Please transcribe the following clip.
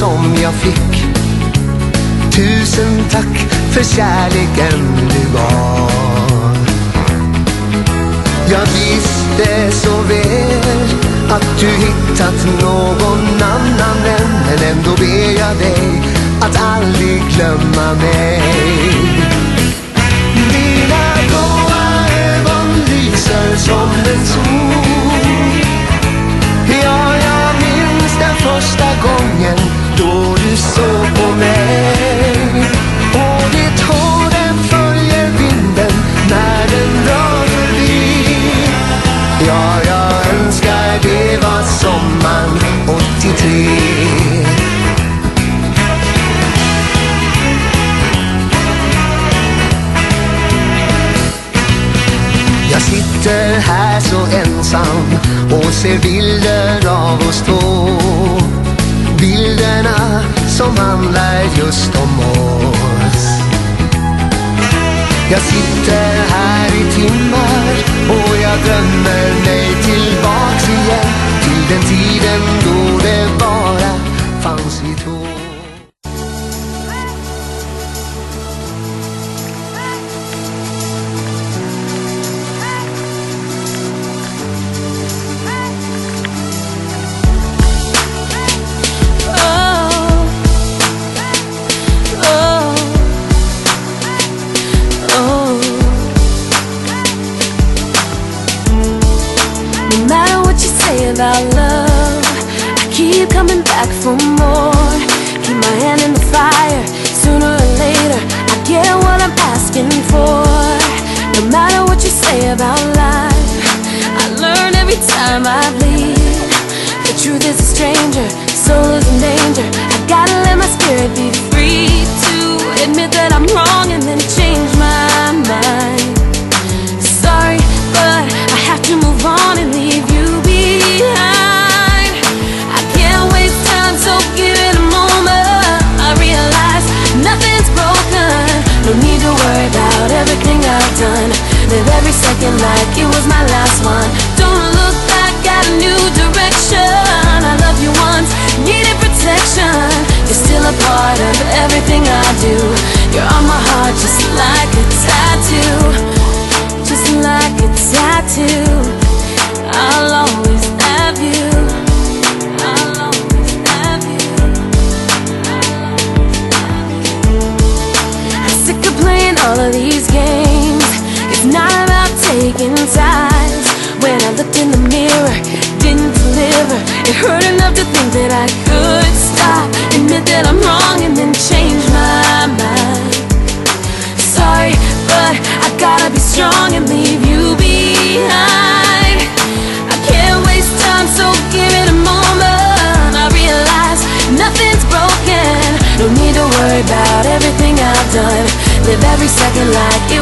som jag fick. Tusen tack för kärleken du gav. Jag visste så väl att du hittat någon annan vän, men ändå ber jag dig att aldrig glömma mig. Dina blåa ögon lyser som en sol. Ja, jag minns den första gången då du såg på mig. Och ditt hår den följer vinden när den rör förbi. Ja, jag önskar det var sommaren 83. Jag sitter här så ensam och ser bilder av oss två. Bilderna som handlar just om oss. Jag sitter här i timmar och jag drömmer mig tillbaks igen till den tiden då det bara fanns vi två. About love, I keep coming back for more. Keep my hand in the fire. Sooner or later I get what I'm asking for. No matter what you say about life, I learn every time I bleed. The truth is a stranger, soul is in danger. I gotta let my spirit be free to admit that I'm wrong and then change my mind. Sorry, but I have to move on and leave you behind. I can't waste time, so give it a moment. I realize nothing's broken. No need to worry about everything I've done. Live every second like it was my last one. Don't look back, got a new direction. I love you once, needed protection. You're still a part of everything I do. You're on my heart just like a tattoo. Just like a tattoo. I'll always have you. I'll always have you. I'm sick of playing all of these games. It's not about taking sides. When I looked in the mirror, didn't deliver. It hurt enough to think that I could stop, admit that I'm wrong and then change my mind. Sorry, but I gotta be strong and leave you behind. I can't waste time, so give it a moment. I realize nothing's broken. No need to worry about everything I've done. Live every second like it